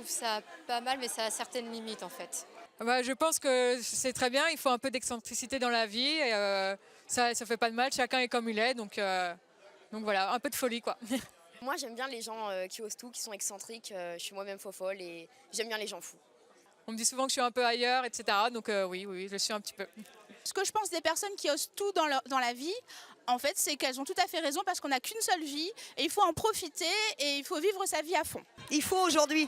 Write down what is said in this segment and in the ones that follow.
trouve ça pas mal, mais ça a certaines limites en fait. Bah, je pense que c'est très bien, il faut un peu d'excentricité dans la vie, et ça fait pas de mal, chacun est comme il est, donc voilà, un peu de folie quoi. Moi, j'aime bien les gens qui osent tout, qui sont excentriques. Je suis moi-même fofolle et j'aime bien les gens fous. On me dit souvent que je suis un peu ailleurs, etc. Donc oui, je suis un petit peu. Ce que je pense des personnes qui osent tout dans la vie, en fait, c'est qu'elles ont tout à fait raison parce qu'on n'a qu'une seule vie et il faut en profiter et il faut vivre sa vie à fond. Il faut aujourd'hui,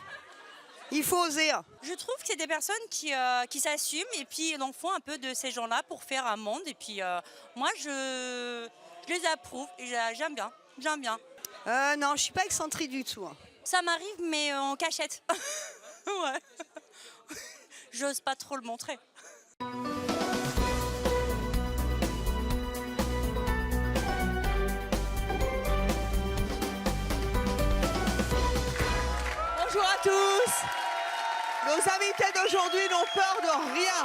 il faut oser. Je trouve que c'est des personnes qui s'assument et puis ils en font un peu de ces gens-là pour faire un monde. Et puis moi, je les approuve et j'aime bien. Non, je suis pas excentrique du tout. Ça m'arrive, mais en cachette. Ouais. J'ose pas trop le montrer. Bonjour à tous. Nos invités d'aujourd'hui n'ont peur de rien.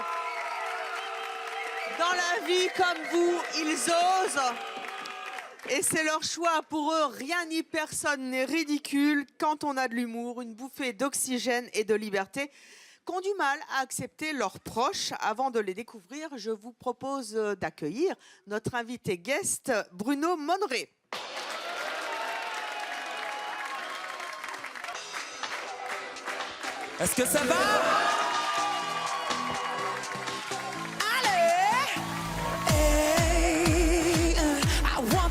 Dans la vie, comme vous, ils osent. Et c'est leur choix. Pour eux, rien ni personne n'est ridicule quand on a de l'humour, une bouffée d'oxygène et de liberté qu'ont du mal à accepter leurs proches. Avant de les découvrir, je vous propose d'accueillir notre invité guest, Bruno Monneret. Est-ce que ça va?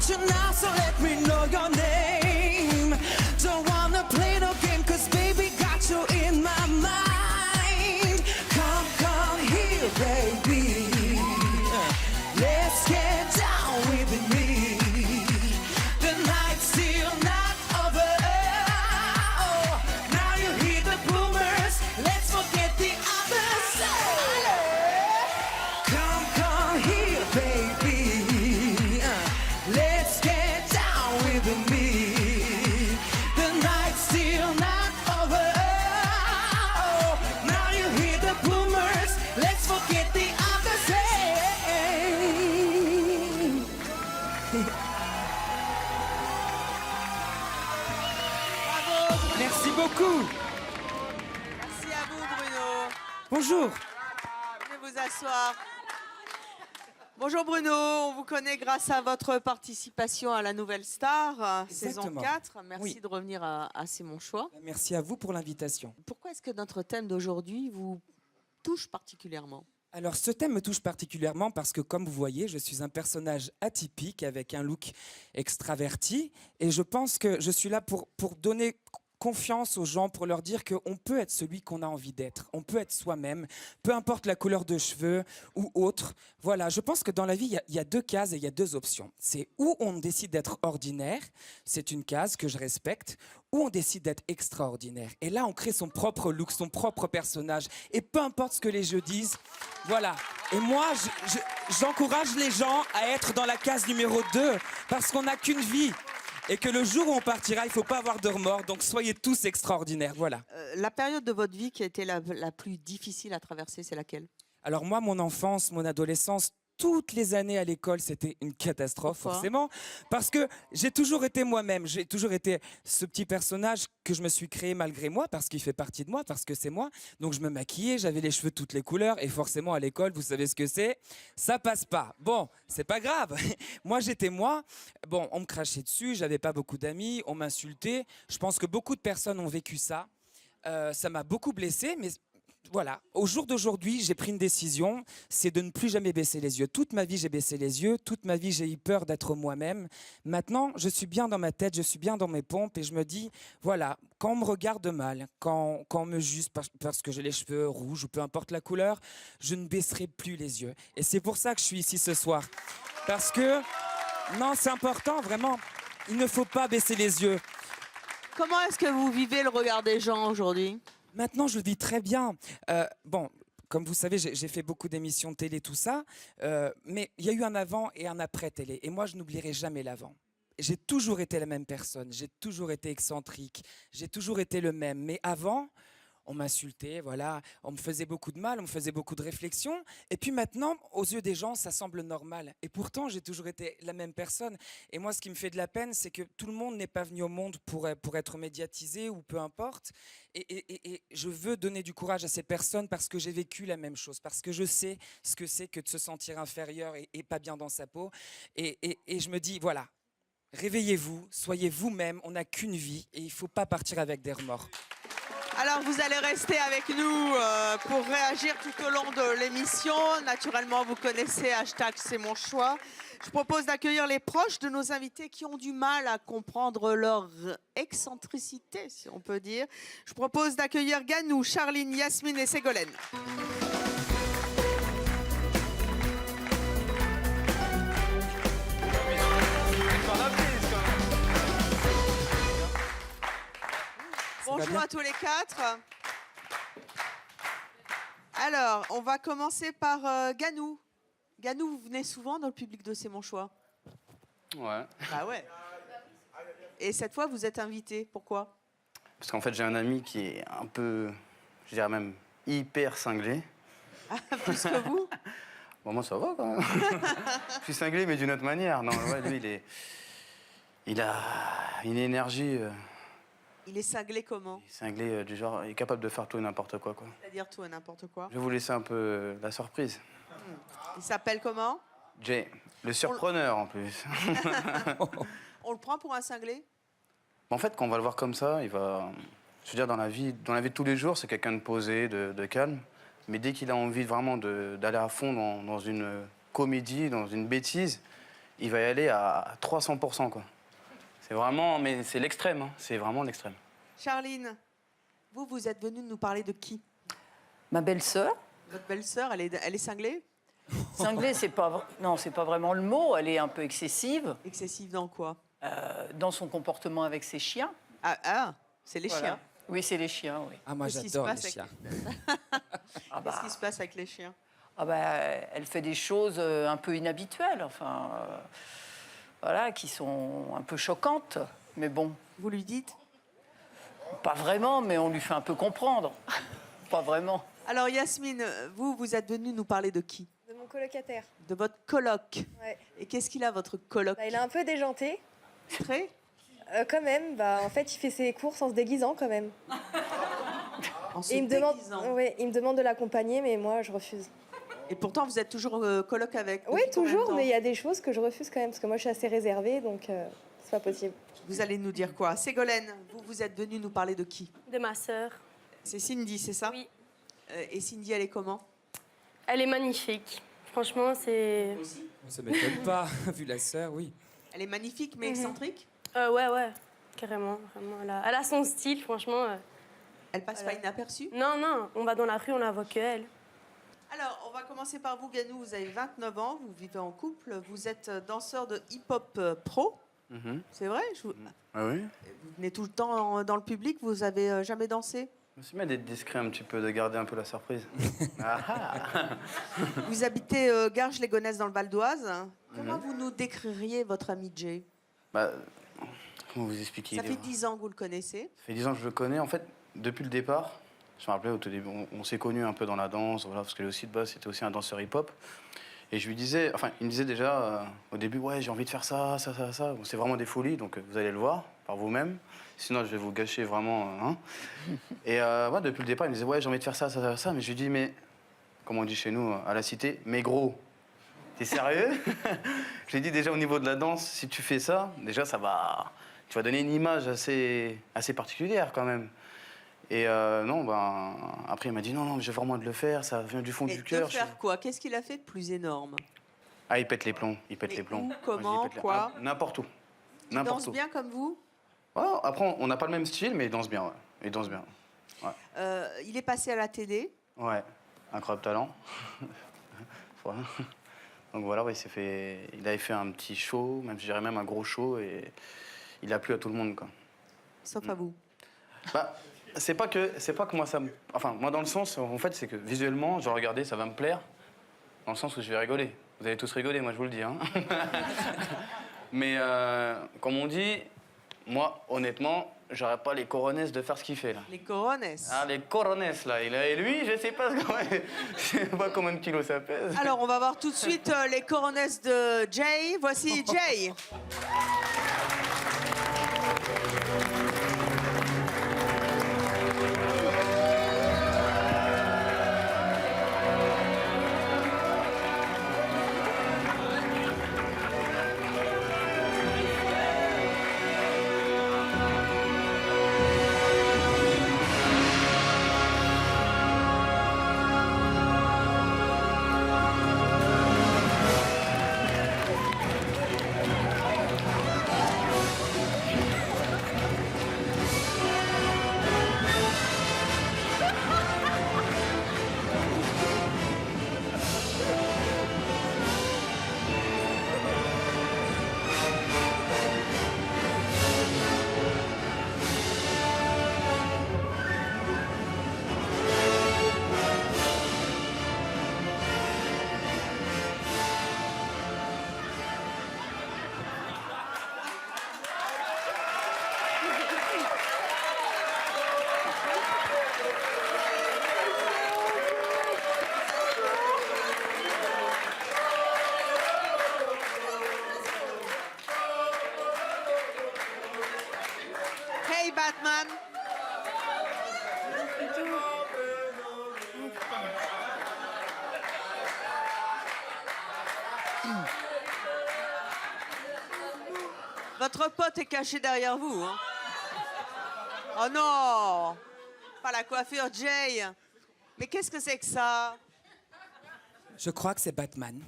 You now, so let me know your name. Don't wanna play no game, cause baby got you in my mind. Come here, baby. Let's get down with me. The night's still not over. Oh, now you hear the boomers. Let's forget the other side. Come here, baby. Let's get down with me. The night's still not over. Oh, now you hear the boomers. Let's forget the other side. Merci beaucoup. Merci à vous, Bruno. Bonjour. Venez vous asseoir. Bonjour Bruno, on vous connaît grâce à votre participation à la Nouvelle Star, saison Exactement. 4. Merci Oui. de revenir à C'est mon choix. Merci à vous pour l'invitation. Pourquoi est-ce que notre thème d'aujourd'hui vous touche particulièrement? Alors, ce thème me touche particulièrement parce que, comme vous voyez, je suis un personnage atypique avec un look extraverti. Et je pense que je suis là pour donner confiance aux gens, pour leur dire qu'on peut être celui qu'on a envie d'être. On peut être soi-même, peu importe la couleur de cheveux ou autre. Voilà, je pense que dans la vie, il y a deux cases et il y a deux options. C'est où on décide d'être ordinaire, c'est une case que je respecte, ou on décide d'être extraordinaire. Et là, on crée son propre look, son propre personnage. Et peu importe ce que les jeux disent, voilà. Et moi, j'encourage les gens à être dans la case numéro 2, parce qu'on n'a qu'une vie. Et que le jour où on partira, il ne faut pas avoir de remords. Donc soyez tous extraordinaires, voilà. La période de votre vie qui a été la plus difficile à traverser, c'est laquelle? Alors moi, mon enfance, mon adolescence, toutes les années à l'école, c'était une catastrophe, Pourquoi? forcément. Parce que j'ai toujours été moi-même. J'ai toujours été ce petit personnage que je me suis créé malgré moi, parce qu'il fait partie de moi, parce que c'est moi. Donc je me maquillais, j'avais les cheveux de toutes les couleurs. Et forcément, à l'école, vous savez ce que c'est, ça passe pas. Bon, c'est pas grave. Moi, j'étais moi. Bon, on me crachait dessus, j'avais pas beaucoup d'amis, on m'insultait. Je pense que beaucoup de personnes ont vécu ça. Ça m'a beaucoup blessé, mais... Voilà, au jour d'aujourd'hui, j'ai pris une décision, c'est de ne plus jamais baisser les yeux. Toute ma vie, j'ai baissé les yeux, toute ma vie, j'ai eu peur d'être moi-même. Maintenant, je suis bien dans ma tête, je suis bien dans mes pompes et je me dis, voilà, quand on me regarde mal, quand on me juge parce que j'ai les cheveux rouges ou peu importe la couleur, je ne baisserai plus les yeux. Et c'est pour ça que je suis ici ce soir. Parce que, non, c'est important, vraiment, il ne faut pas baisser les yeux. Comment est-ce que vous vivez le regard des gens aujourd'hui? Maintenant, je le vis très bien. Bon, comme vous savez, j'ai fait beaucoup d'émissions de télé, tout ça. Mais il y a eu un avant et un après télé. Et moi, je n'oublierai jamais l'avant. J'ai toujours été la même personne. J'ai toujours été excentrique. J'ai toujours été le même. Mais avant, on m'insultait, voilà, on me faisait beaucoup de mal, on me faisait beaucoup de réflexions. Et puis maintenant, aux yeux des gens, ça semble normal. Et pourtant, j'ai toujours été la même personne. Et moi, ce qui me fait de la peine, c'est que tout le monde n'est pas venu au monde pour être médiatisé ou peu importe. Et je veux donner du courage à ces personnes parce que j'ai vécu la même chose, parce que je sais ce que c'est que de se sentir inférieur et pas bien dans sa peau. Et je me dis, voilà, réveillez-vous, soyez vous-même, on n'a qu'une vie et il ne faut pas partir avec des remords. Alors, vous allez rester avec nous pour réagir tout au long de l'émission. Naturellement, vous connaissez #C'est mon choix. Je propose d'accueillir les proches de nos invités qui ont du mal à comprendre leur excentricité, si on peut dire. Je propose d'accueillir Ganou, Charline, Yasmine et Ségolène. Bonjour à tous les quatre. Alors, on va commencer par Ganou. Ganou, vous venez souvent dans le public de C'est mon choix? Ouais. Bah ouais. Et cette fois, vous êtes invité. Pourquoi? Parce qu'en fait, j'ai un ami qui est un peu, je dirais même, hyper cinglé. Plus que vous? Bon, moi, ça va quand même. Je suis cinglé, mais d'une autre manière. Non, ouais, lui, il a une énergie. Il est cinglé comment? Il est cinglé du genre, il est capable de faire tout et n'importe quoi. C'est-à-dire tout et n'importe quoi. Je vais vous laisser un peu la surprise. Il s'appelle comment? Jay, le surpreneur en plus. On le prend pour un cinglé? En fait, quand on va le voir comme ça, il va. Je veux dire, dans la vie de tous les jours, c'est quelqu'un de posé, de calme. Mais dès qu'il a envie vraiment d'aller à fond dans une comédie, dans une bêtise, il va y aller à 300%, quoi. C'est vraiment, mais c'est l'extrême, hein. C'est vraiment l'extrême. Charline, vous êtes venue nous parler de qui? Ma belle-sœur. Votre belle-sœur, elle est cinglée? Cinglée, c'est pas vraiment le mot. Elle est un peu excessive. Excessive dans quoi? Dans son comportement avec ses chiens. Ah, c'est les Voilà. chiens. Oui, c'est les chiens, oui. Ah, moi, Qu'est-ce qui se j'adore les passe avec- chiens. Qu'est-ce qui se passe avec les chiens? Elle fait des choses un peu inhabituelles, enfin, voilà, qui sont un peu choquantes. Mais bon, Vous lui dites? pas vraiment, mais on lui fait un peu comprendre. Pas vraiment. Alors Yasmine, vous êtes venue nous parler de qui? De mon colocataire. De votre coloc. Ouais. Et qu'est-ce qu'il a, votre coloc? Il est un peu déjanté. Très? Quand même, en fait, il fait ses courses en se déguisant quand même. En se Et il me demande, déguisant. il me demande de l'accompagner, mais moi, je refuse. Et pourtant, vous êtes toujours coloc avec? Oui, depuis combien de toujours, temps? mais il y a des choses que je refuse quand même, parce que moi, je suis assez réservée, donc c'est pas possible. Vous allez nous dire quoi? Ségolène, vous êtes venue nous parler de qui? De ma sœur. C'est Cindy, c'est ça? Oui. Et Cindy, elle est comment? Elle est magnifique. Franchement, c'est... Ça ne m'étonne pas, vu la sœur, oui. Elle est magnifique, mais excentrique? Ouais, carrément. Vraiment, elle a son style, franchement. Elle passe pas inaperçue? Non, on va dans la rue, on la voit que elle. Alors, on va commencer par vous, Ganou. Vous avez 29 ans, vous vivez en couple, vous êtes danseur de hip-hop pro. C'est vrai? Ah oui? Vous venez tout le temps dans le public, vous avez jamais dansé? Je me suis mis d'être discret un petit peu, de garder un peu la surprise. Ah. Vous habitez Garges-les-Gonesse dans le Val d'Oise. Comment vous nous décririez votre ami Jay? Bah, comment vous expliquer? Ça fait 10 ans que vous le connaissez. Ça fait 10 ans que je le connais. En fait, depuis le départ, je me rappelais au tout début, on s'est connus un peu dans la danse, voilà, parce que lui aussi de base, c'était aussi un danseur hip-hop. Et je lui disais, enfin, il me disait déjà au début, ouais, j'ai envie de faire ça. Bon, c'est vraiment des folies, donc vous allez le voir par vous-même. Sinon, je vais vous gâcher vraiment. Hein. Et ouais, depuis le départ, il me disait, ouais, j'ai envie de faire ça. Mais je lui dis, mais, comme on dit chez nous, à la cité, mais gros, t'es sérieux? Je lui ai dit, déjà, au niveau de la danse, si tu fais ça, déjà, tu vas donner une image assez particulière quand même. Et non, après, il m'a dit, non, mais j'ai vraiment de le faire, ça vient du fond Et du cœur. de faire quoi? Qu'est-ce qu'il a fait de plus énorme? Ah, il pète les plombs, Mais les plombs. où, Moi, je dis, comment, il pète les- quoi? Ah, n'importe où. Il N'importe danse où. bien comme vous? Ouais, après, on n'a pas le même style, mais il danse bien, ouais. Il danse bien. Il est passé à la télé. Ouais, incroyable talent. Voilà. Donc voilà, ouais, il avait fait un petit show, même je dirais même un gros show, et il a plu à tout le monde, quoi. Sauf à vous. Bah, c'est pas que moi ça me... Enfin, moi dans le sens, en fait, c'est que visuellement, je vais regarder, ça va me plaire, dans le sens où je vais rigoler. Vous allez tous rigoler, moi je vous le dis, hein. Mais comme on dit, moi, honnêtement, j'aurais pas les coronesses de faire ce qu'il fait là. Les coronesses. Ah, les coronesses là. Et lui, je sais pas, je sais pas combien de kilos ça pèse. Alors, on va voir tout de suite les coronesses de Jay. Voici Jay. Hey Batman. Votre pote est caché derrière vous. Hein. Oh non, pas la coiffure Jay. Mais qu'est-ce que c'est que ça? Je crois que c'est Batman.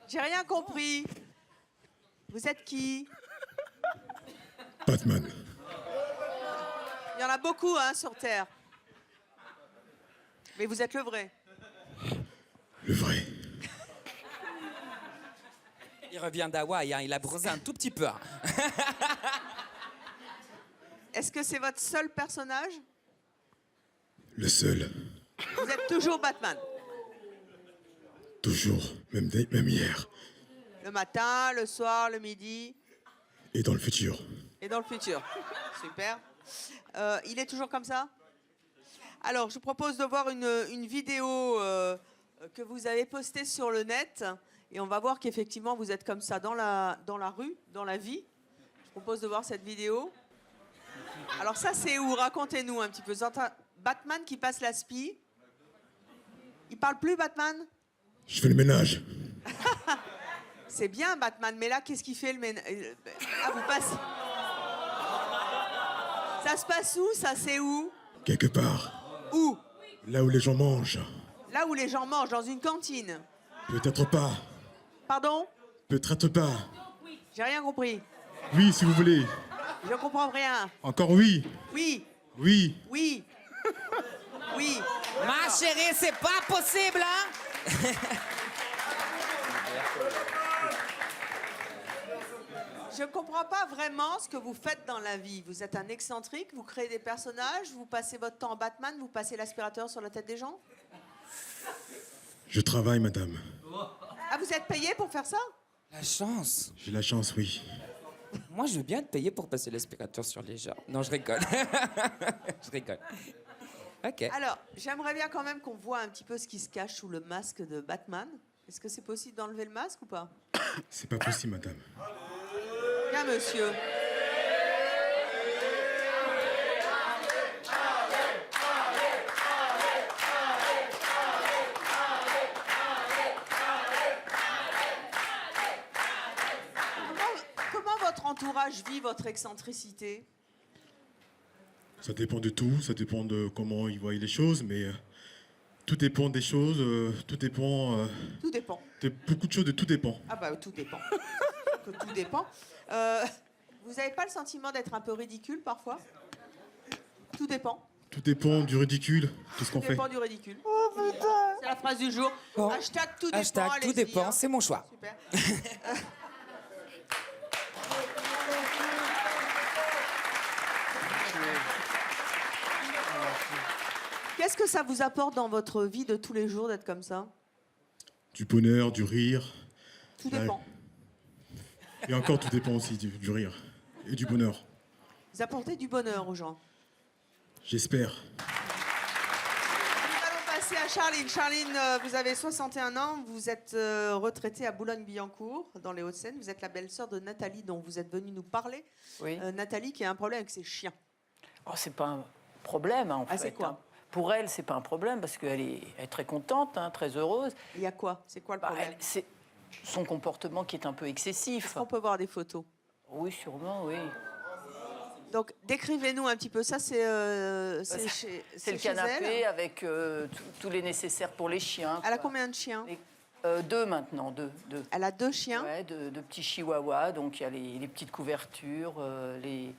J'ai rien compris. Vous êtes qui? Batman. Il y en a beaucoup hein, sur Terre. Mais vous êtes le vrai. Le vrai. Il revient d'Hawaï, hein, il a bronzé un tout petit peu. Hein. Est-ce que c'est votre seul personnage? Le seul. Vous êtes toujours Batman. Toujours. Même hier. Le matin, le soir, le midi. Et dans le futur. Et dans le futur. Super. Il est toujours comme ça? Alors, je vous propose de voir une vidéo que vous avez postée sur le net. Et on va voir qu'effectivement, vous êtes comme ça dans la rue, dans la vie. Je propose de voir cette vidéo. Alors ça, c'est où? Racontez-nous un petit peu. Batman qui passe la spie. Il parle plus, Batman? Je fais le ménage. C'est bien, Batman. Mais là, qu'est-ce qu'il fait, le ménage? Ah, vous passez... Ça se passe où? Ça, c'est où? Quelque part. Où? Là où les gens mangent. Là où les gens mangent, dans une cantine. Peut-être pas. Pardon? Peut-être pas. J'ai rien compris. Oui, si vous voulez. Je comprends rien. Encore oui. Oui. Oui. Oui. Oui. Ma chérie, c'est pas possible, hein? Je ne comprends pas vraiment ce que vous faites dans la vie. Vous êtes un excentrique, vous créez des personnages, vous passez votre temps en Batman, vous passez l'aspirateur sur la tête des gens? Je travaille, madame. Ah, vous êtes payé pour faire ça? La chance. J'ai la chance, oui. Moi, je veux bien te payer pour passer l'aspirateur sur les gens. Non, je rigole. Je rigole. Ok. Alors, j'aimerais bien quand même qu'on voit un petit peu ce qui se cache sous le masque de Batman. Est-ce que c'est possible d'enlever le masque ou pas? C'est pas possible, madame. Bien, monsieur. Comment votre entourage vit votre excentricité? Ça dépend de tout, ça dépend de comment ils voient les choses, mais tout dépend des choses, tout dépend... Tout dépend. De beaucoup de choses, de tout dépend. Ah bah tout dépend. Que tout dépend. Vous n'avez pas le sentiment d'être un peu ridicule parfois? Tout dépend. Tout dépend du ridicule, qu'est-ce qu'on Tout fait? dépend du ridicule. Oh putain! C'est la phrase du jour. Bon. Hashtag tout dépend. Hashtag tout allez-y, dépend, hein. c'est mon choix. Super. Qu'est-ce que ça vous apporte dans votre vie de tous les jours d'être comme ça? Du bonheur, du rire. Tout dépend. Et encore, tout dépend aussi du rire et du bonheur. Vous apportez du bonheur aux gens. J'espère. Nous allons passer à Charline. Charline, vous avez 61 ans, vous êtes retraitée à Boulogne-Billancourt, dans les Hauts-de-Seine. Vous êtes la belle-sœur de Nathalie, dont vous êtes venue nous parler. Oui. Nathalie qui a un problème avec ses chiens. Oh, c'est pas un problème, en fait. C'est quoi? Hein. Pour elle, c'est pas un problème, parce qu'elle est très contente, hein, très heureuse. Il y a quoi? C'est quoi le problème? C'est son comportement qui est un peu excessif. On peut voir des photos? Oui, sûrement, oui. Donc, décrivez-nous un petit peu. Ça, c'est C'est le canapé avec tous les nécessaires pour les chiens. Elle a combien de chiens? 2 maintenant, 2. Elle a 2 chiens? Ouais, de petits chihuahuas. Donc, il y a les petites couvertures, les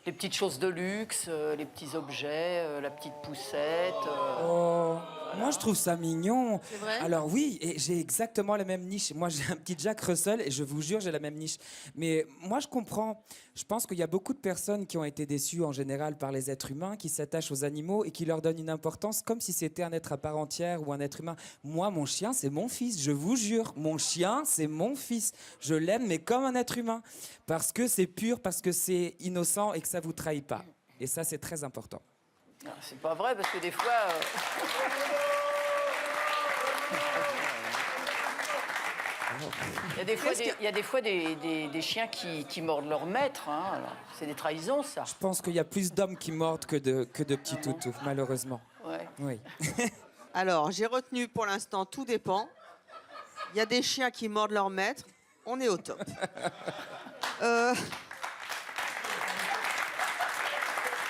petites choses de luxe, les petits objets, la petite poussette. Oh, moi je trouve ça mignon. C'est vrai? Alors oui, et j'ai exactement la même niche. Moi j'ai un petit Jack Russell et je vous jure j'ai la même niche. Mais moi je comprends. Je pense qu'il y a beaucoup de personnes qui ont été déçues en général par les êtres humains, qui s'attachent aux animaux et qui leur donnent une importance comme si c'était un être à part entière ou un être humain. Moi mon chien c'est mon fils, je vous jure. Mon chien c'est mon fils. Je l'aime mais comme un être humain. Parce que c'est pur, parce que c'est innocent et que ça vous trahit pas. Et ça c'est très important. Non, c'est pas vrai, parce que des fois... Il y a des fois des chiens qui mordent leur maître. Hein. Alors, c'est des trahisons, ça. Je pense qu'il y a plus d'hommes qui mordent que de petits toutous, malheureusement. Ouais. Oui. Alors, j'ai retenu pour l'instant, tout dépend. Il y a des chiens qui mordent leur maître. On est au top.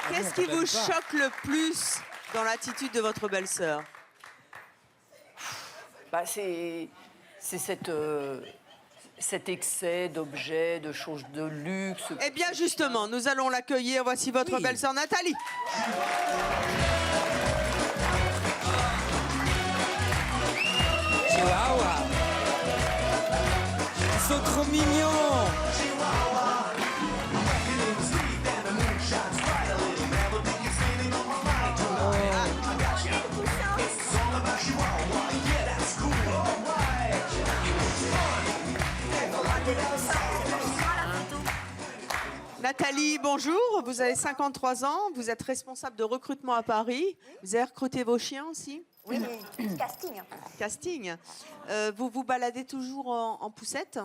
Qu'est-ce qui vous choque le plus dans l'attitude de votre belle-sœur? Bah, c'est cet excès d'objets, de choses de luxe. Eh bien, justement, nous allons l'accueillir. Voici votre belle-sœur Nathalie. Chihuahua. Ils sont trop mignons. Nathalie, bonjour. Vous avez 53 ans. Vous êtes responsable de recrutement à Paris. Vous avez recruté vos chiens aussi? Oui, casting. Casting. Vous vous baladez toujours en poussette?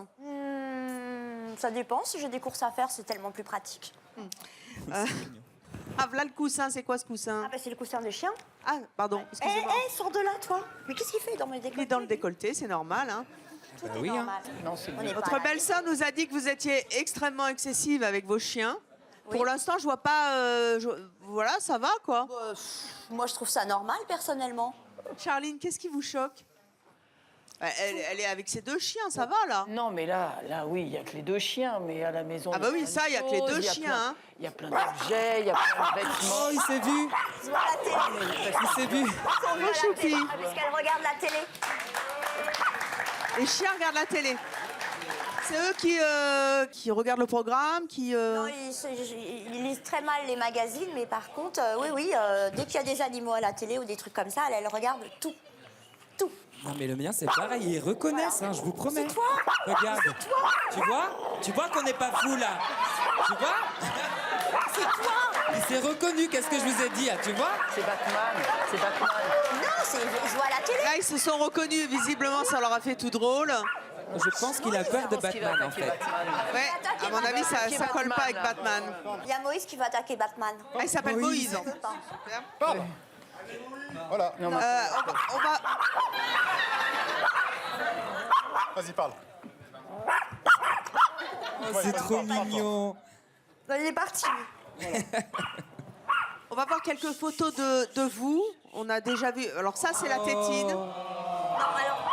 Ça dépend. Si j'ai des courses à faire, c'est tellement plus pratique. Ah, voilà le coussin. C'est quoi ce coussin? Ah, bah, c'est le coussin des chiens. Ah, pardon. Excusez-moi. Sors de là, toi. Mais qu'est-ce qu'il fait dans mes décolletés? Il est dans le décolleté, c'est normal. Hein. Tout est normal. Votre belle-sœur nous a dit que vous étiez extrêmement excessive avec vos chiens. Oui. Pour l'instant, je vois pas... Voilà, ça va, quoi. Moi, je trouve ça normal, personnellement. Charline, qu'est-ce qui vous choque? Elle est avec ses 2 chiens, ça va, là? Non, mais là, oui, il n'y a que les 2 chiens, mais à la maison... Ah bah oui, ça, il n'y a que les 2 chiens. Il y a plein d'objets, il y a plein de vêtements. Oh, il s'est vu. Ils voient la télé. Il s'est vu. Son beau choupi. Parce qu'elle regarde la télé. Les chiens regardent la télé. C'est eux qui regardent le programme, qui... Non, ils lisent très mal les magazines, mais par contre, oui, dès qu'il y a des animaux à la télé ou des trucs comme ça, elle regarde tout. Tout. Non mais le mien c'est pareil, ils reconnaissent, hein, je vous promets. C'est toi. Regarde. C'est toi. Tu vois qu'on n'est pas fou là. Tu vois? C'est toi. Il s'est reconnu, qu'est-ce que je vous ai dit, tu vois? C'est Batman. Non, ils voient la télé. Là, ils se sont reconnus. Visiblement, ça leur a fait tout drôle. Je pense qu'il a peur de Batman en fait. Ouais, à mon avis, ça colle pas avec Batman. Il y a Moïse qui va attaquer Batman. Ah, il s'appelle Moïse. Pardon. Voilà. On va... Vas-y, parle. Oh, c'est trop mignon. Il est parti. On va voir quelques photos de vous. On a déjà vu... Alors ça, c'est la tétine. Non, alors...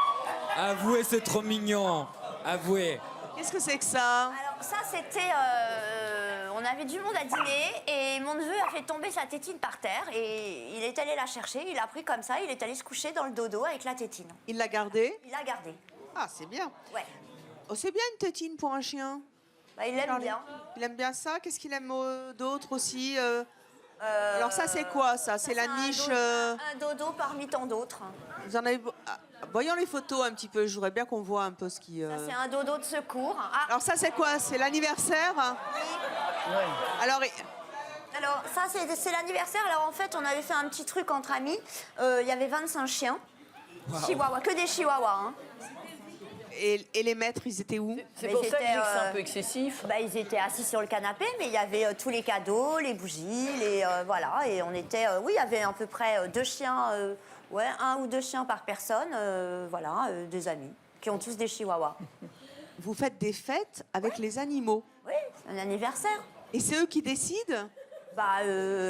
Avouez, c'est trop mignon. Avouez. Qu'est-ce que c'est que ça? Alors ça, c'était... on avait du monde à dîner et mon neveu a fait tomber sa tétine par terre et il est allé la chercher, il l'a pris comme ça, il est allé se coucher dans le dodo avec la tétine. Il l'a gardée? Il l'a gardée. Ah, c'est bien. Ouais. Oh, c'est bien une tétine pour un chien. Bah, il l'aime bien. Il aime bien ça. Qu'est-ce qu'il aime d'autre aussi? Alors ça, c'est quoi ça? C'est la niche... Un dodo parmi tant d'autres. Vous en avez... Voyons les photos un petit peu. Je voudrais bien qu'on voit un peu ce qui... Ça, c'est un dodo de secours. Alors ça, c'est quoi? C'est l'anniversaire? Oui. Alors, Alors, ça, c'est l'anniversaire. Alors, en fait, on avait fait un petit truc entre amis. Il y avait 25 chiens. Chihuahua, que des chihuahuas. Hein. Et les maîtres, ils étaient où? C'est pour ça que je dis que c'est un peu excessif. Bah, ils étaient assis sur le canapé, mais il y avait tous les cadeaux, les bougies, voilà. Et on était... oui, il y avait à peu près 2 chiens, 1 ou 2 chiens par personne, voilà, des amis, qui ont tous des chihuahuas. Vous faites des fêtes avec les animaux? Oui, c'est un anniversaire. Et c'est eux qui décident? Bah,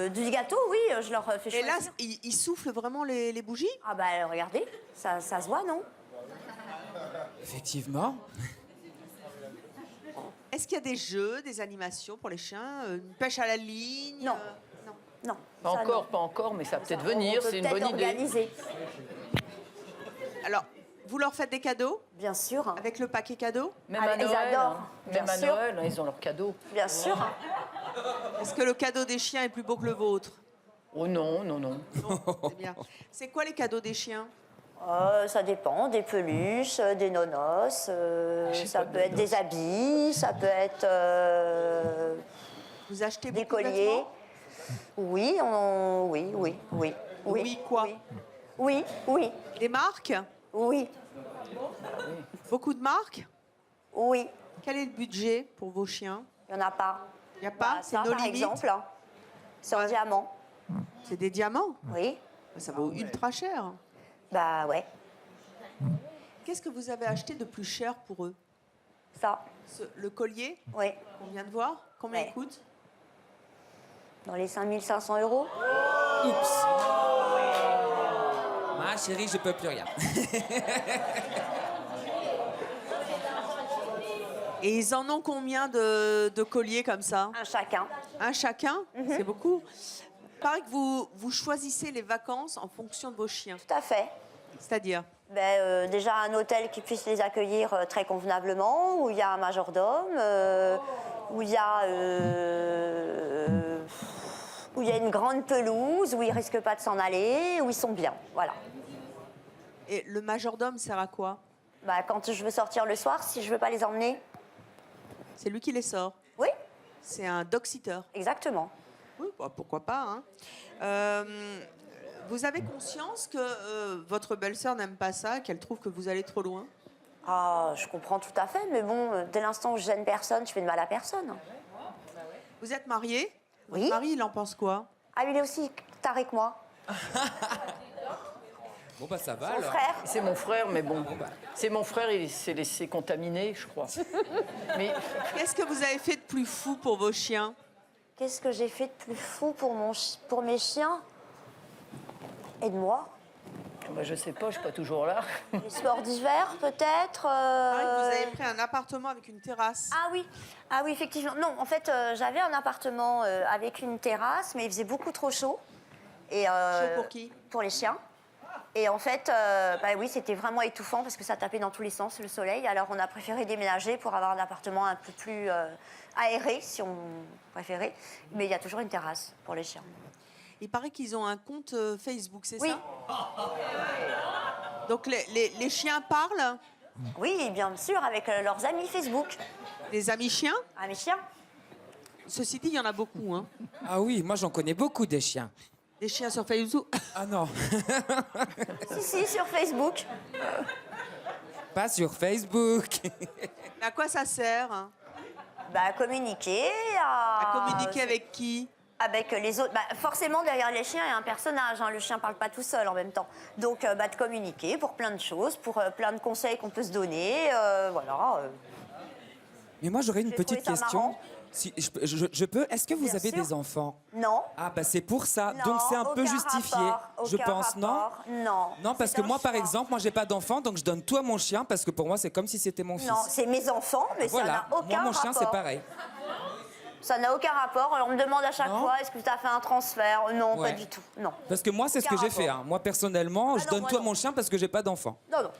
du gâteau, oui, je leur fais choisir. Et là, ils soufflent vraiment les bougies? Ah bah, regardez, ça se voit, non? Effectivement. Est-ce qu'il y a des jeux, des animations pour les chiens? Une pêche à la ligne? Non. Non. Pas encore, mais ça peut peut-être venir, c'est une bonne idée. Organiser. Alors, vous leur faites des cadeaux? Bien sûr. Avec le paquet cadeau? Même à ils Noël, adorent. hein. Bien Même à sûr. Noël, ils ont leurs cadeaux. Bien sûr. Est-ce que le cadeau des chiens est plus beau que le vôtre? Oh non. C'est bien. C'est quoi les cadeaux des chiens? Ça dépend, des peluches, des nonos, ça peut être des habits, ça peut être Vous achetez des beaucoup de colliers. vêtements? Oui, Oui, quoi? Oui. Des marques? Oui. Beaucoup de marques? Oui. Quel est le budget pour vos chiens? Il n'y en a pas. Il n'y a pas? C'est Ça, nos par limites? exemple, hein, c'est en diamant. C'est des diamants? Oui. Ça vaut ultra cher. Bah ouais. Qu'est-ce que vous avez acheté de plus cher pour eux? Ça. Le collier? Oui. On vient de voir. Combien Ouais. il coûte? Dans les 5 500 €. Oups. Ma chérie, je peux plus rien. Et ils en ont combien de colliers comme ça? Un chacun. Un chacun? C'est beaucoup. Il paraît que vous choisissez les vacances en fonction de vos chiens. Tout à fait. C'est-à-dire? Déjà un hôtel qui puisse les accueillir très convenablement, où il y a un majordome, où il y a une grande pelouse, où ils risquent pas de s'en aller, où ils sont bien. Voilà. Et le majordome sert à quoi? Quand je veux sortir le soir, si je veux pas les emmener. C'est lui qui les sort? Oui. C'est un dog-sitter? Exactement. Oui, pourquoi pas. Vous avez conscience que votre belle-sœur n'aime pas ça, qu'elle trouve que vous allez trop loin? Ah, je comprends tout à fait, mais bon, dès l'instant où je gêne personne, je fais de mal à personne. Vous êtes mariés? Oui. Votre mari, il en pense quoi? Ah, il est aussi taré que moi. Bon, bah ça va Mon alors. frère. C'est mon frère, mais bon, c'est mon frère, il s'est laissé contaminer, je crois. Mais Qu'est-ce que vous avez fait de plus fou pour vos chiens? Qu'est-ce que j'ai fait de plus fou pour mes chiens? Et de moi? je sais pas, je suis pas toujours là. Les sports d'hiver, peut-être. Vous avez pris un appartement avec une terrasse. Ah oui, effectivement. Non, en fait, j'avais un appartement avec une terrasse, mais il faisait beaucoup trop chaud. Et, Chaud pour qui? Pour les chiens. Et en fait, oui, c'était vraiment étouffant parce que ça tapait dans tous les sens, le soleil. Alors, on a préféré déménager pour avoir un appartement un peu plus aéré, si on préférait. Mais il y a toujours une terrasse pour les chiens. Il paraît qu'ils ont un compte Facebook, c'est Oui. ça? Donc les chiens parlent? Oui, bien sûr, avec leurs amis Facebook. Les amis chiens? Amis chiens. Ceci dit, il y en a beaucoup. Hein. Ah oui, moi j'en connais beaucoup des chiens. Des chiens sur Facebook? Ah non. Si, sur Facebook. Pas sur Facebook. Mais à quoi ça sert? À communiquer. À communiquer avec qui? Avec les autres. Forcément, derrière les chiens, il y a un personnage. Hein. Le chien ne parle pas tout seul en même temps. Donc, de communiquer pour plein de choses, pour plein de conseils qu'on peut se donner. Voilà. Mais moi j'aurais une J'ai petite trouvé ça question. marrant. Si je peux. Est-ce que vous Bien avez sûr. des enfants? Non. Ah bah c'est pour ça. Non, Donc c'est un peu aucun justifié. rapport, Je aucun pense rapport. Non. Non parce C'est que un moi par choix. exemple, moi j'ai pas d'enfant donc je donne tout à mon chien parce que pour moi c'est comme si c'était mon fils. Non, c'est mes enfants, mais ça Voilà. n'a aucun Moi mon chien c'est rapport. pareil. Ça n'a aucun rapport. On me demande à chaque Non. fois, est-ce que tu as fait un transfert? Non, Ouais. pas du tout. Non. Parce que moi c'est ce que Aucun j'ai fait. rapport. Hein. Moi personnellement, je non, donne moi, tout à non. mon chien parce que j'ai pas d'enfant. Non.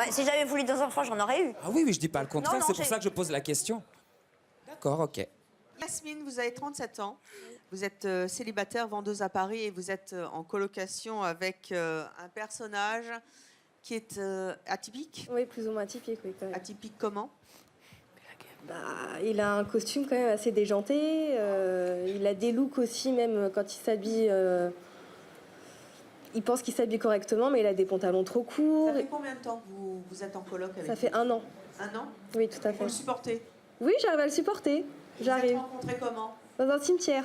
Si j'avais voulu des enfants, j'en aurais eu. Ah oui, je dis pas le contraire. non, C'est pour j'ai- ça que je pose la question. D'accord, ok. Yasmine, vous avez 37 ans. Vous êtes célibataire, vendeuse à Paris et vous êtes en colocation avec un personnage qui est atypique. Oui, plus ou moins atypique, oui, quand même. Atypique comment? Il a un costume quand même assez déjanté. Il a des looks aussi, même quand il s'habille. Il pense qu'il s'habille correctement, mais il a des pantalons trop courts. Ça fait combien de temps que vous êtes en coloc avec Ça lui? fait 1 an. 1 an? Oui, tout à Vous fait. le supportez? Oui, j'arrive à le supporter. Vous vous J'arrive. êtes rencontrés comment? Dans un cimetière.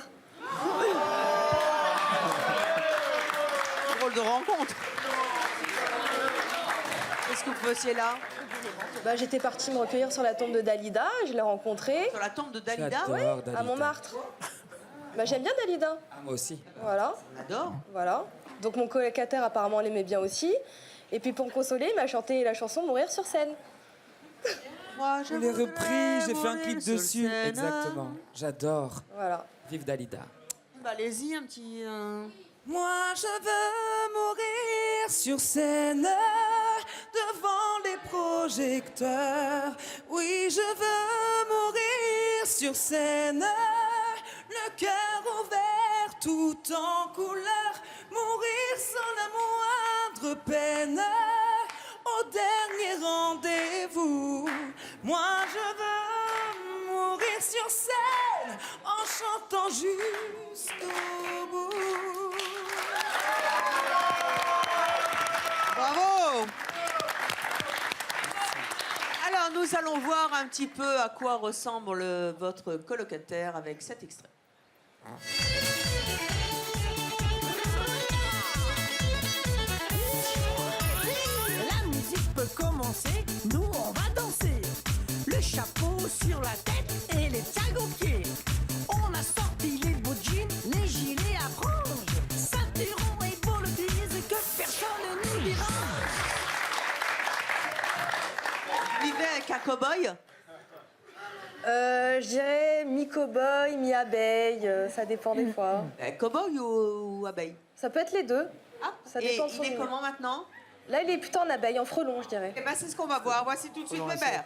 Drôle de rencontre. Qu'est-ce que vous faisiez là? J'étais partie me recueillir sur la tombe de Dalida. Je l'ai rencontré. Sur la tombe de Dalida? J'adore Ouais, Dalida. à Montmartre. J'aime bien Dalida. Ah, moi aussi. Voilà. J'adore. Voilà. Donc mon colocataire apparemment l'aimait bien aussi. Et puis pour me consoler, il m'a chanté la chanson Mourir sur scène. Moi, Je l'ai repris, j'ai fait un clip dessus. Exactement. J'adore. Voilà. Vive Dalida. Allez-y, un petit... Moi, je veux mourir sur scène devant les projecteurs. Oui, je veux mourir sur scène, le cœur ouvert, tout en couleur. Mourir sans la moindre peine, au dernier rendez-vous. Moi, je veux mourir sur scène en chantant jusqu'au bout. Bravo! Alors, nous allons voir un petit peu à quoi ressemble votre colocataire avec cet extrait. La musique peut commencer, nous on va danser. Le chapeau sur la tête et les tags aux pieds. On a sorti les beaux jeans, les gilets à franges, ceinturon et bolotise que personne ne nous dérange. Vous vivez avec un cow-boy? Je dirais mi-cow-boy, mi-abeille, ça dépend des fois. Cow-boy ou abeille? Ça peut être les deux. Ah, Ça et dépend de son il est humeur. comment maintenant? Là, il est plutôt en abeille, en frelon, je dirais. Eh ben, c'est ce qu'on va voir. Voici tout de suite Weber.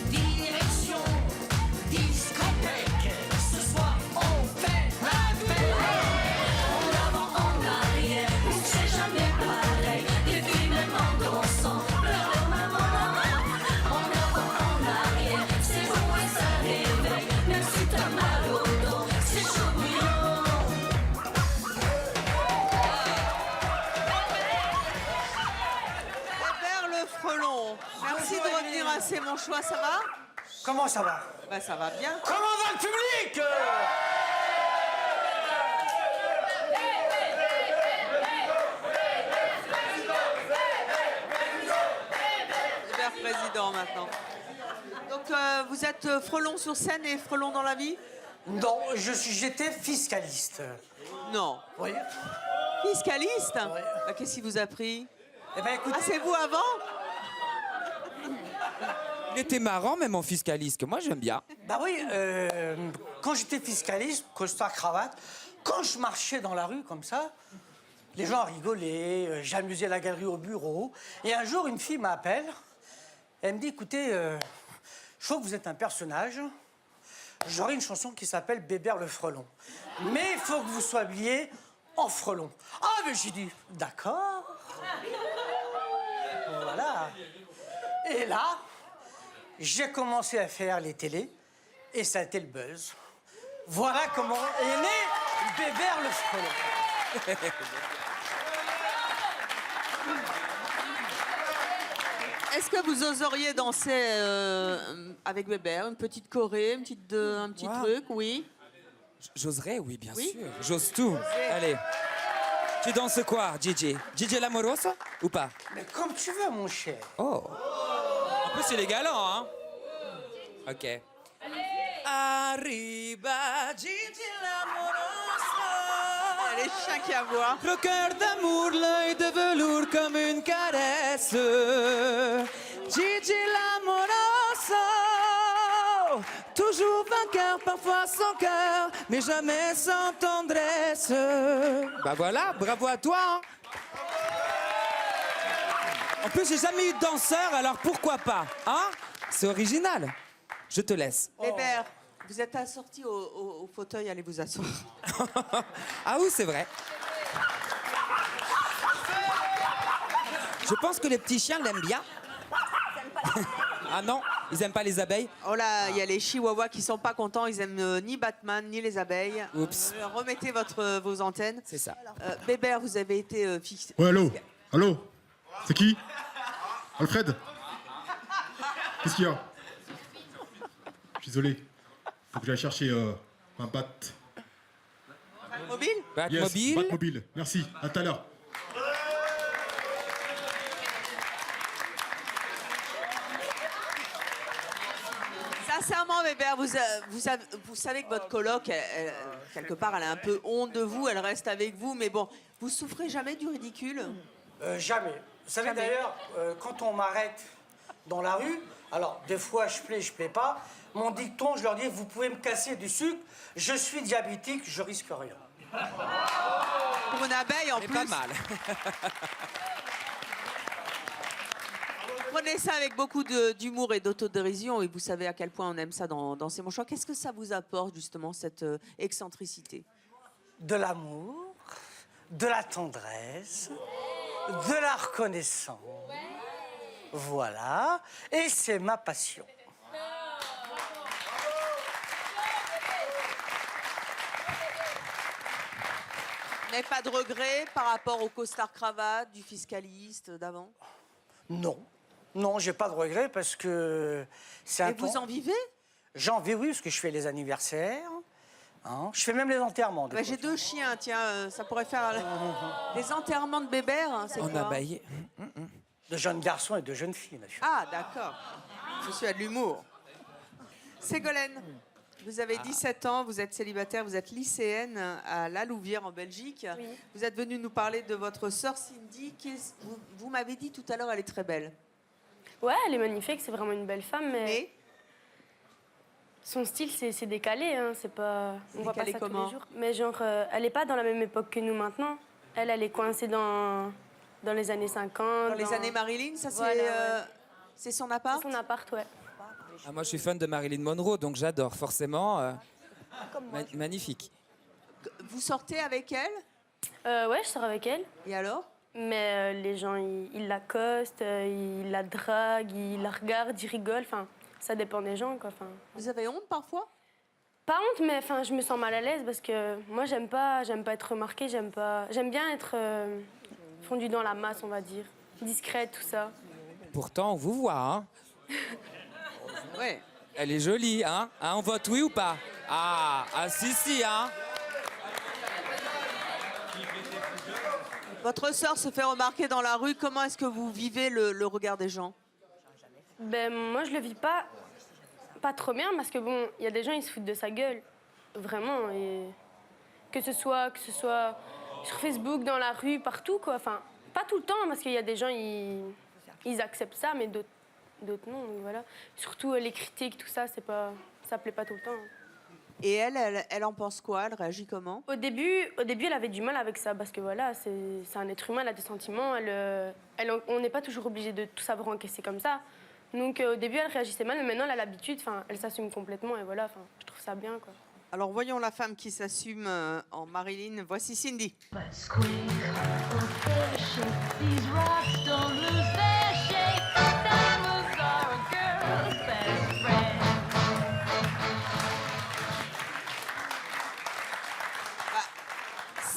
Direction discothèque. Ce soir on fait la fête. En avant, en arrière, c'est jamais pareil. Et puis même en dansant, pleure maman. En avant, en arrière, c'est bon et ça réveille. Même si t'as mal au dos, c'est chaud bouillant. Weber le frelon. Merci de revenir à C'est mon choix, ça va? Comment ça va? Ben, ça va bien. Comment va le public? Weber président maintenant. Donc vous êtes frelon sur scène et frelon dans la vie? Non, j'étais fiscaliste. Non. Oui. Fiscaliste? Bah, qu'est-ce qui vous a pris? Eh ben, écoutez, Ah, c'est vous avant? Il était marrant, même en fiscaliste, que moi j'aime bien. bah oui, quand j'étais fiscaliste, costard, cravate, quand je marchais dans la rue comme ça, les gens rigolaient, j'amusais la galerie au bureau. Et un jour, une fille m'appelle, elle me dit, écoutez, je crois que vous êtes un personnage, j'aurai une chanson qui s'appelle Bébert le frelon. Mais il faut que vous soyez en frelon. Ah, mais j'ai dit, d'accord. Voilà. Et là, j'ai commencé à faire les télés et ça a été le buzz. Voilà comment est né Bébert le frelon. Est-ce que vous oseriez danser avec Weber? Une petite choré, un petit truc, oui? J'oserais, oui, bien Oui. sûr. J'ose tout. Allez. Tu danses quoi, Gigi? Gigi l'amoroso ou pas? Mais comme tu veux, mon cher. Oh. En plus, il est galant, hein? Ok. Arriba, Gigi l'amoroso. Les chiens qui aboient. Le cœur d'amour, l'œil de velours comme une caresse. Gigi l'amoroso, Toujours vainqueur, parfois sans cœur, mais jamais sans tendresse. Bah voilà, bravo à toi. Hein. En plus, j'ai jamais eu de danseur, alors pourquoi pas, hein? C'est original. Je te laisse. Bébert, vous êtes assorti au fauteuil, allez vous asseoir. Ah oui, c'est vrai. Je pense que les petits chiens l'aiment bien. Ah non, ils aiment pas les abeilles. Oh là, il y a les chihuahuas qui sont pas contents, ils aiment ni Batman, ni les abeilles. Oups. Remettez vos antennes. C'est ça. Bébert, vous avez été fixé. Ouais, allô? Allô? C'est qui? Alfred? Qu'est-ce qu'il y a? Je suis désolé. Faut que j'aille chercher un bat. Mobile? Batmobile. Batmobile. Merci. À tout à l'heure. Sincèrement, Bébert, vous savez que votre coloc, quelque part, elle a un peu honte de vous, elle reste avec vous, mais bon, vous souffrez jamais du ridicule? Jamais. Vous savez Jamais. d'ailleurs, quand on m'arrête dans la rue, alors des fois je plais pas, mon dicton, je leur dis, vous pouvez me casser du sucre, je suis diabétique, je risque rien. Pour une abeille, en C'est plus. pas mal. Prenez ça avec beaucoup d'humour et d'autodérision, et vous savez à quel point on aime ça dans ces mouchoirs. Qu'est-ce que ça vous apporte, justement, cette excentricité? De l'amour, de la tendresse, de la reconnaissance. Voilà, et c'est ma passion. Vous n'avez pas de regret par rapport au costard-cravate du fiscaliste d'avant? Non, non, j'ai pas de regret parce que c'est un Et vous temps- en vivez? J'en vis, oui, parce que je fais les anniversaires. Hein, je fais même les enterrements. des Bah, fois. j'ai 2 chiens, tiens, ça pourrait faire les enterrements de Bébert, hein, c'est On quoi? a baillé. De jeunes garçons et de jeunes filles, monsieur. Ah, d'accord. Je suis à de l'humour. Ségolène, vous avez 17 ans, vous êtes célibataire, vous êtes lycéenne à La Louvière en Belgique. Oui. Vous êtes venue nous parler de votre sœur Cindy. Vous m'avez dit tout à l'heure, elle est très belle. Ouais, elle est magnifique, c'est vraiment une belle femme, mais son style, c'est décalé, hein, c'est pas... On voit pas décalé ça tous comment? les jours. Mais genre, elle est pas dans la même époque que nous maintenant. Elle est coincée dans les années 50. Dans les années Marilyn, ça c'est Voilà, ouais. c'est son appart? C'est son appart, ouais. Ah, moi, je suis fan de Marilyn Monroe, donc j'adore forcément. Magnifique. Vous sortez avec elle? Ouais, je sors avec elle. Et alors? Mais les gens, ils l'accostent, ils la draguent, ils la regardent, ils rigolent. Enfin, ça dépend des gens, quoi. Enfin, vous avez honte parfois? Pas honte, mais enfin, je me sens mal à l'aise parce que moi, j'aime pas être remarquée, j'aime bien être fondue dans la masse, on va dire, discrète, tout ça. Pourtant, on vous voit, hein. Ouais. Elle est jolie, hein, on vote oui ou pas? Ah, si, hein. Votre sœur se fait remarquer dans la rue. Comment est-ce que vous vivez le regard des gens? Ben, moi, je le vis pas trop bien parce que bon, il y a des gens, ils se foutent de sa gueule. Vraiment. Et que ce soit sur Facebook, dans la rue, partout, quoi. Enfin, pas tout le temps parce qu'il y a des gens, ils acceptent ça, mais d'autres non. Donc voilà. Surtout les critiques, tout ça, ça plaît pas tout le temps. Et elle en pense quoi? Elle réagit comment? Au début, elle avait du mal avec ça parce que voilà, c'est un être humain, elle a des sentiments. On n'est pas toujours obligé de tout savoir encaisser comme ça. Donc au début, elle réagissait mal, mais maintenant, elle a l'habitude. Enfin, elle s'assume complètement et voilà. Enfin, je trouve ça bien, quoi. Alors voyons la femme qui s'assume en Marilyn. Voici Cindy.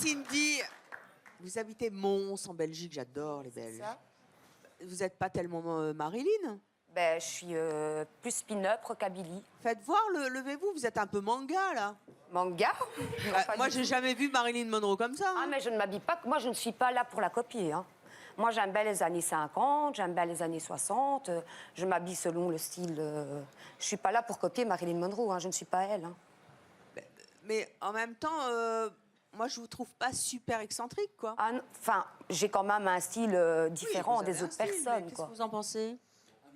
Cindy, vous habitez Mons en Belgique, j'adore les Belges. Ça. Vous n'êtes pas tellement Marilyn? Ben, je suis plus spin-up, rockabilly. Faites voir, levez-vous, vous êtes un peu manga là. Manga? Moi, j'ai jamais vu Marilyn Monroe comme ça. Ah, mais je ne m'habille pas. Moi, je ne suis pas là pour la copier. Hein. Moi, j'aime bien les années 50, j'aime bien les années 60. Je m'habille selon le style. Je suis pas là pour copier Marilyn Monroe. Hein. Je ne suis pas elle. Hein. Mais en même temps, moi, je vous trouve pas super excentrique, quoi. Enfin, j'ai quand même un style différent des autres personnes. Qu'est-ce que vous en pensez?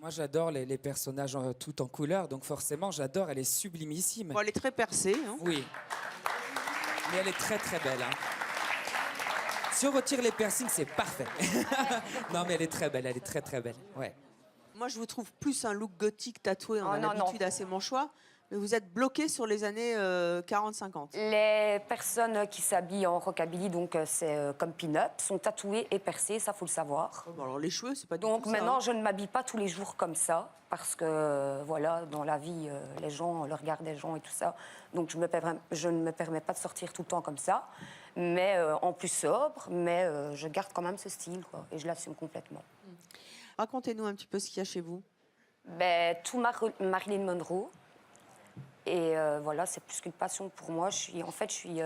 Moi, j'adore les personnages tout en couleur, donc forcément, j'adore. Elle est sublimissime. Bon, elle est très percée. Hein. Oui. Mais elle est très, très belle. Hein. Si on retire les piercings, c'est parfait. Non, mais elle est très belle. Elle est très, très belle. Ouais. Moi, je vous trouve plus un look gothique tatoué. On a non, l'habitude à C'est mon choix. Mais vous êtes bloqué sur les années 40-50. Les personnes qui s'habillent en rockabilly, donc c'est comme pin-up, sont tatouées et percées, ça faut le savoir. Oh, bon, alors les cheveux, c'est pas du Donc tout ça, maintenant, hein. je ne m'habille pas tous les jours comme ça, parce que voilà, dans la vie, les gens, le regard des gens et tout ça. Donc je ne me permets pas de sortir tout le temps comme ça, mais en plus sobre, mais je garde quand même ce style, quoi, et je l'assume complètement. Racontez-nous un petit peu ce qu'il y a chez vous. Ben, tout Marilyn Monroe. Et voilà, c'est plus qu'une passion pour moi. Je suis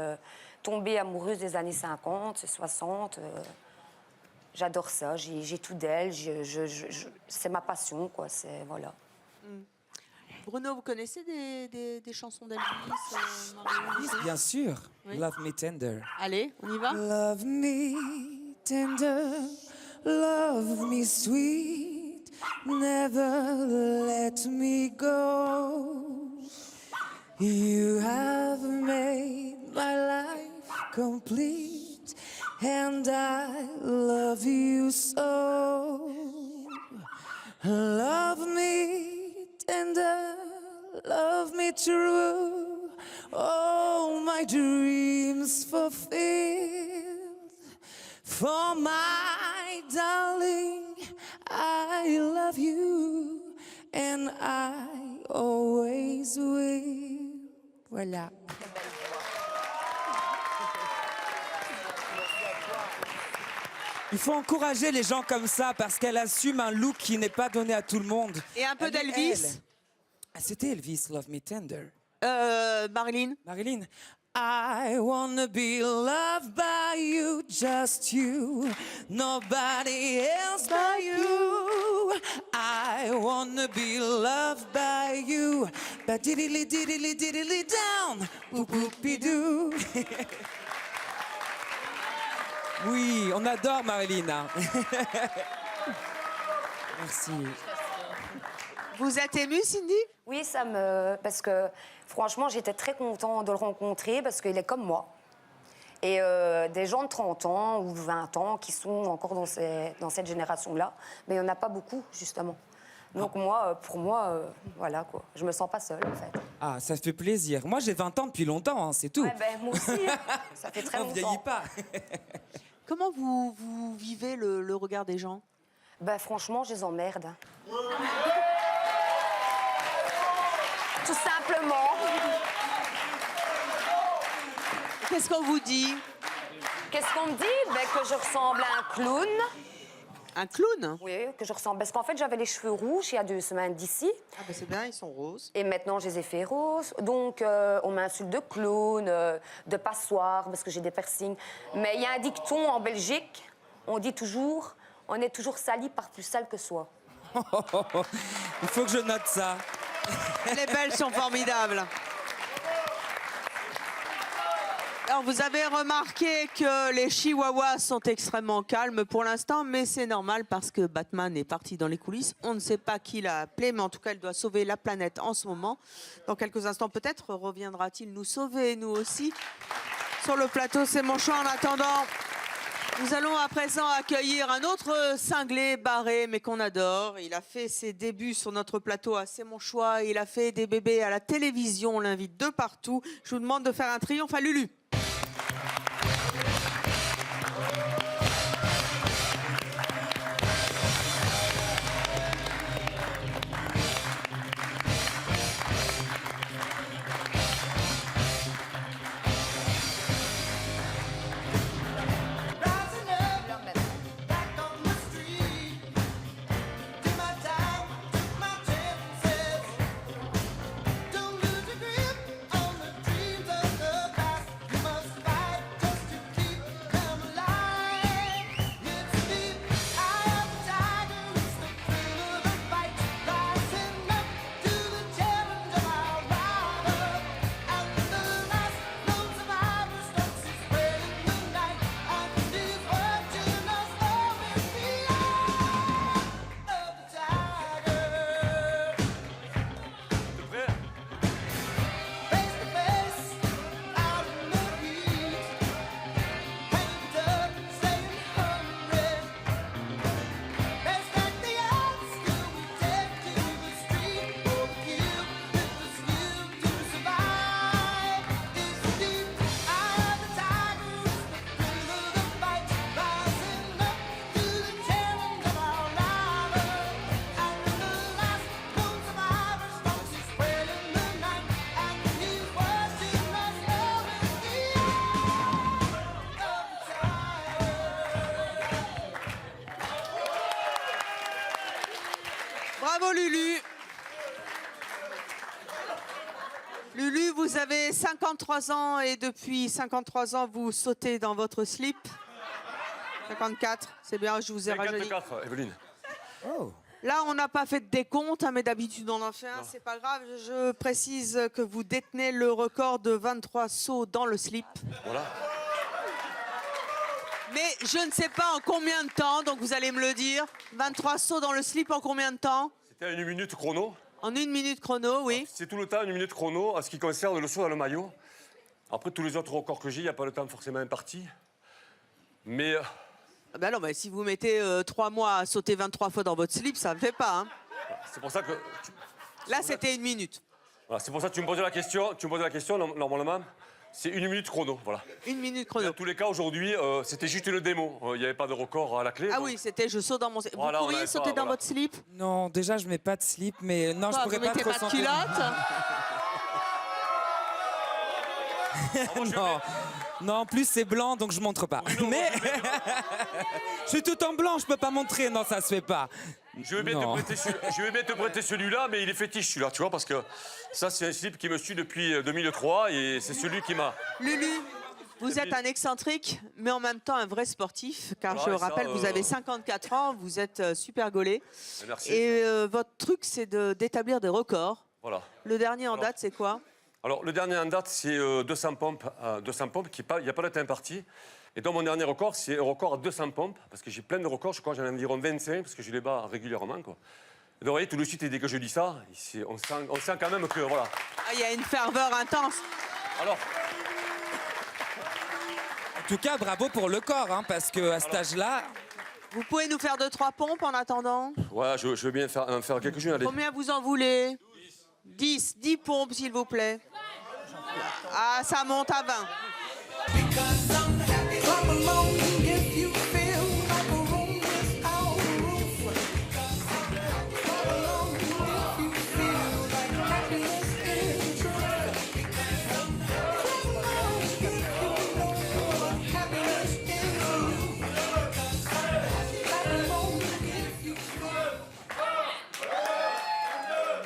tombée amoureuse des années 50, 60. J'adore ça. J'ai tout d'elle. C'est ma passion, quoi. Voilà. Bruno, vous connaissez des chansons d'Elvis Marie-Louise Bien sûr. Oui. Love Me Tender. Allez, on y va. Love me tender, love me sweet, never let me go. You have made my life complete, and I love you so. Love me tender, love me true, all my dreams fulfilled. For my darling, I love you, and I always will. Voilà. Il faut encourager les gens comme ça parce qu'elle assume un look qui n'est pas donné à tout le monde. Et un peu Elle est d'Elvis. elle. Ah, c'était Elvis, Love Me Tender. Marilyn. Marilyn. I wanna be loved by you, just you, nobody else but you. I wanna be loved by you, but diddly diddly diddly down, boop boopy doo. Oui, on adore Marilyn. Hein. Merci. Vous êtes émue, Cindy? Oui, parce que franchement, j'étais très contente de le rencontrer parce qu'il est comme moi. Et des gens de 30 ans ou 20 ans qui sont encore dans cette génération-là, mais il n'y en a pas beaucoup, justement. Donc moi, pour moi, voilà quoi, je me sens pas seule en fait. Ah, ça fait plaisir. Moi, j'ai 20 ans depuis longtemps, hein, c'est tout. Ouais, ben, moi aussi, ça fait très On longtemps. vieillit pas. Comment vous vivez le regard des gens? Ben, franchement, je les emmerde. Tout simplement. Qu'est-ce qu'on vous dit? Qu'est-ce qu'on me dit? Ben, que je ressemble à un clown. Un clown? Oui, que je ressemble. Parce qu'en fait, j'avais les cheveux rouges il y a 2 semaines d'ici. Ah ben c'est bien, ils sont roses. Et maintenant, je les ai fait roses. Donc, on m'insulte de clown, de passoire, parce que j'ai des piercings. Mais il y a un dicton en Belgique, on dit toujours, on est toujours sali par plus sale que soi. Il faut que je note ça. Les Belges sont formidables. Alors, vous avez remarqué que les chihuahuas sont extrêmement calmes pour l'instant, mais c'est normal parce que Batman est parti dans les coulisses. On ne sait pas qui l'a appelé, mais en tout cas, il doit sauver la planète en ce moment. Dans quelques instants, peut-être reviendra-t-il nous sauver, nous aussi. Sur le plateau, c'est mon choix. En attendant, nous allons à présent accueillir un autre cinglé barré, mais qu'on adore. Il a fait ses débuts sur notre plateau à C'est mon choix. Il a fait des bébés à la télévision. On l'invite de partout. Je vous demande de faire un triomphe à Lulu. Lulu. Lulu, vous avez 53 ans et depuis 53 ans, vous sautez dans votre slip. 54, c'est bien, je vous ai rajeuni. 54, Evelyne. Oh. Là, on n'a pas fait de décompte, hein, mais d'habitude, on en fait un, c'est pas grave. Je précise que vous détenez le record de 23 sauts dans le slip. Voilà. Mais je ne sais pas en combien de temps, donc vous allez me le dire. 23 sauts dans le slip en combien de temps? C'était à 1 minute chrono. En 1 minute chrono, oui. C'est tout le temps 1 minute chrono en ce qui concerne le saut dans le maillot. Après, tous les autres records que j'ai, il n'y a pas le temps forcément imparti. Mais... Ah ben non, mais si vous mettez 3 mois à sauter 23 fois dans votre slip, ça ne fait pas. Hein. C'est pour ça que... Là, c'était 1 minute. Voilà, c'est pour ça que tu me posais la question. Normalement, c'est 1 minute chrono, voilà. 1 minute chrono. Dans tous les cas, aujourd'hui, c'était juste une démo. Il n'y avait pas de record à la clé. Ah donc... oui, c'était je saute dans mon slip. Voilà, vous on pourriez avait sauter pas, dans voilà. votre slip? Non, déjà, je mets pas de slip, mais non, je Bah, pourrais vous pas mettez trop pas de sentir. culotte? Non. Non, en plus c'est blanc, donc je montre pas. Mais je suis tout en blanc, je peux pas montrer. Non, ça se fait pas. Je vais bien te prêter celui-là, mais il est fétiche celui-là, tu vois, parce que ça, c'est un slip qui me suit depuis 2003 et c'est celui qui m'a... Lulu, vous êtes un excentrique, mais en même temps un vrai sportif, car Voilà, je et ça, rappelle, vous avez 54 ans, vous êtes super gaulé. Merci. Et votre truc, c'est d'établir des records. Voilà. Le dernier en date, c'est quoi? Alors, le dernier en date, c'est 200 pompes, il n'y a pas de temps imparti. Et donc, mon dernier record, c'est un record à 200 pompes, parce que j'ai plein de records, je crois que j'en ai environ 25, parce que je les bats régulièrement, quoi. Et donc, vous voyez, tout de suite, dès que je dis ça, on sent quand même que, voilà. Ah, il y a une ferveur intense. Alors... En tout cas, bravo pour le corps, hein, parce qu'à cet âge-là... Vous pouvez nous faire 2-3 pompes en attendant? Ouais, je veux bien en faire quelques-unes, allez. Combien vous en voulez? 10 pompes, s'il vous plaît. Ah, ça monte à 20.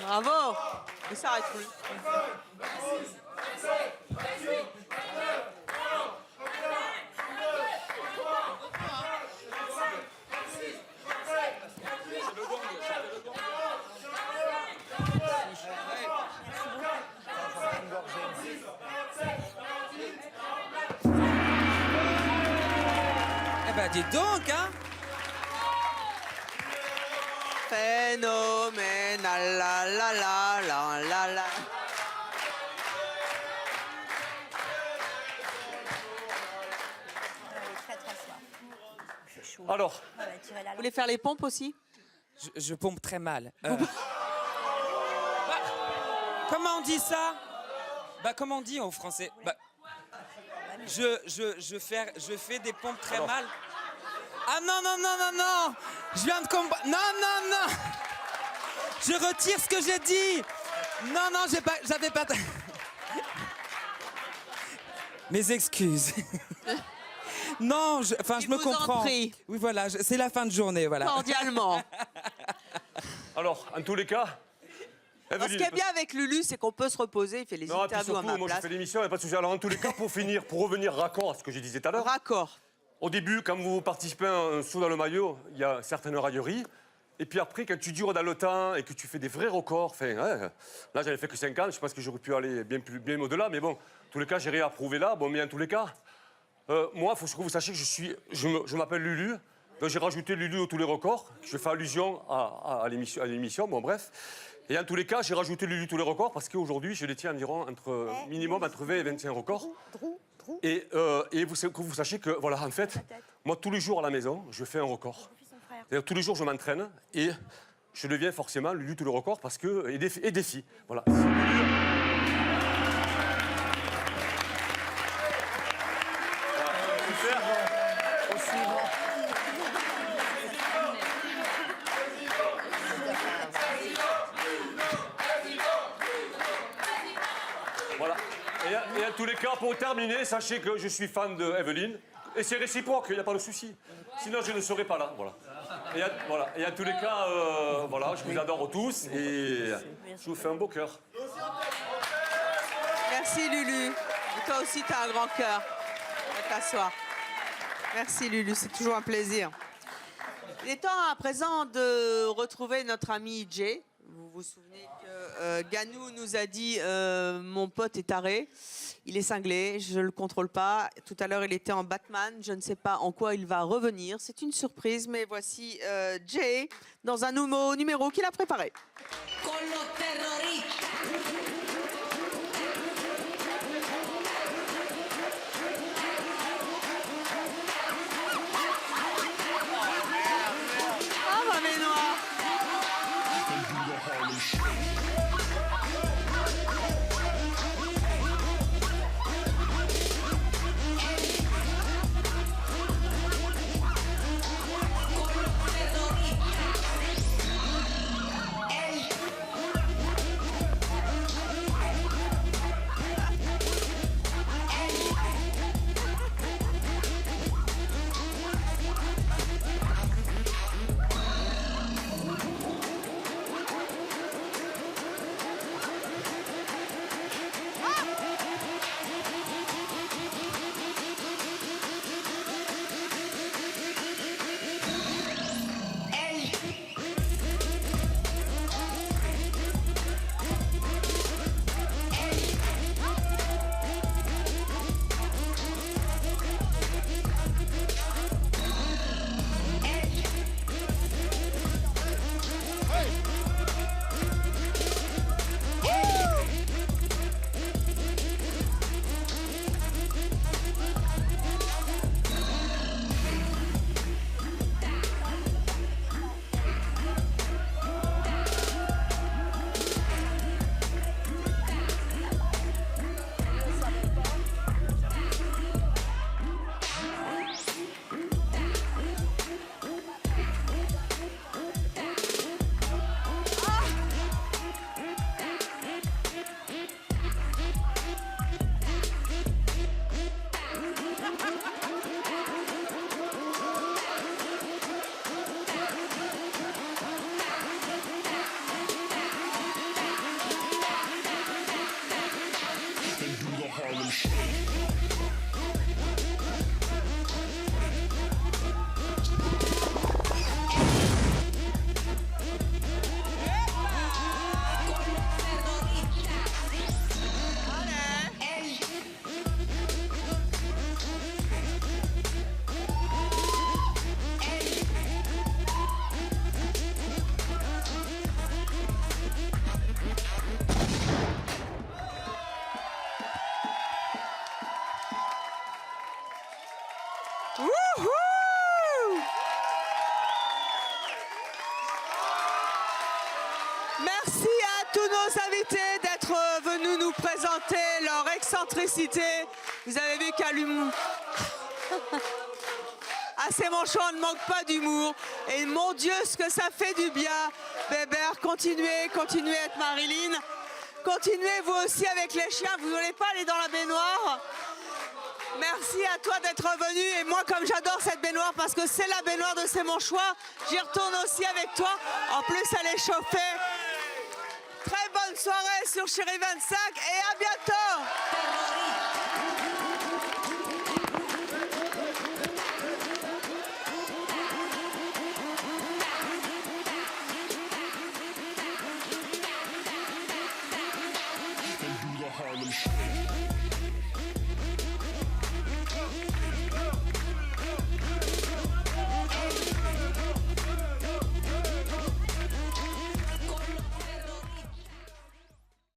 Bravo. Il s'arrête plus. Eh ben, dis donc, hein. Phénoménal, la la la la la la. Alors, Vous voulez faire les pompes aussi? Je pompe très mal. Comment on dit ça? Bah, comment on dit en français? Bah, je fais des pompes très mal. Ah non, non, non, non, non! Je viens de comprendre. Non, non, non! Je retire ce que j'ai dit! Non, non, j'avais pas... Mes excuses. Non, je me comprends. en prie. Oui, voilà, c'est la fin de journée, voilà. Cordialement. alors, en tous les cas... Alors, ce qui est bien avec Lulu, c'est qu'on peut se reposer, il fait les Non, et puis interviews à surtout, ma moi, je place. fais l'émission, il n'y a pas de souci. Alors, en tous les cas, pour finir, pour revenir raccord à ce que je disais tout à l'heure... Raccord. Au début, quand vous participez à un saut dans le maillot, il y a certaines railleries. Et puis après, quand tu dures dans le temps et que tu fais des vrais records, enfin, ouais, là, j'avais fait que 5 ans, je pense que j'aurais pu aller bien au-delà, mais bon, en tous les cas, j'ai rien à prouver là. Bon, mais en tous les cas, moi, il faut que vous sachiez que je m'appelle Lulu. Donc, j'ai rajouté Lulu à tous les records. Je fais allusion à l'émission, bon, bref. Et en tous les cas, j'ai rajouté Lulu tous les records parce qu'aujourd'hui, je les tiens environ minimum entre 20 et 25 records. Et que vous sachiez que, voilà, en fait, moi, tous les jours à la maison, je fais un record. C'est-à-dire, tous les jours, je m'entraîne et je deviens forcément Lulu tous les records parce que... Et défi. Voilà. Voilà. Et en tous les cas, pour terminer, sachez que je suis fan de Evelyne. Et c'est réciproque, il n'y a pas de souci. Sinon, je ne serais pas là. Voilà. Et à tous les cas, voilà, je vous adore tous et je vous fais un beau cœur. Merci Lulu. Et toi aussi, tu as un grand cœur. Va t'asseoir. Merci Lulu, c'est toujours un plaisir. Il est temps à présent de retrouver notre ami Jay. Vous vous souvenez que Ganou nous a dit mon pote est taré, il est cinglé, je ne le contrôle pas. Tout à l'heure, il était en Batman, je ne sais pas en quoi il va revenir. C'est une surprise, mais voici Jay dans un nouveau numéro qu'il a préparé. Merci à tous nos invités d'être venus nous présenter leur excentricité. Vous avez vu qu'à l'humour... À ces manchots, on ne manque pas d'humour. Et mon Dieu, ce que ça fait du bien. Bébert, continuez à être Marilyn. Continuez vous aussi avec les chiens. Vous ne voulez pas aller dans la baignoire? Merci à toi d'être venu. Et moi, comme j'adore cette baignoire, parce que c'est la baignoire de C'est mon choix, j'y retourne aussi avec toi. En plus, elle est chauffée. Très bonne soirée sur Chérie 25 et à bientôt.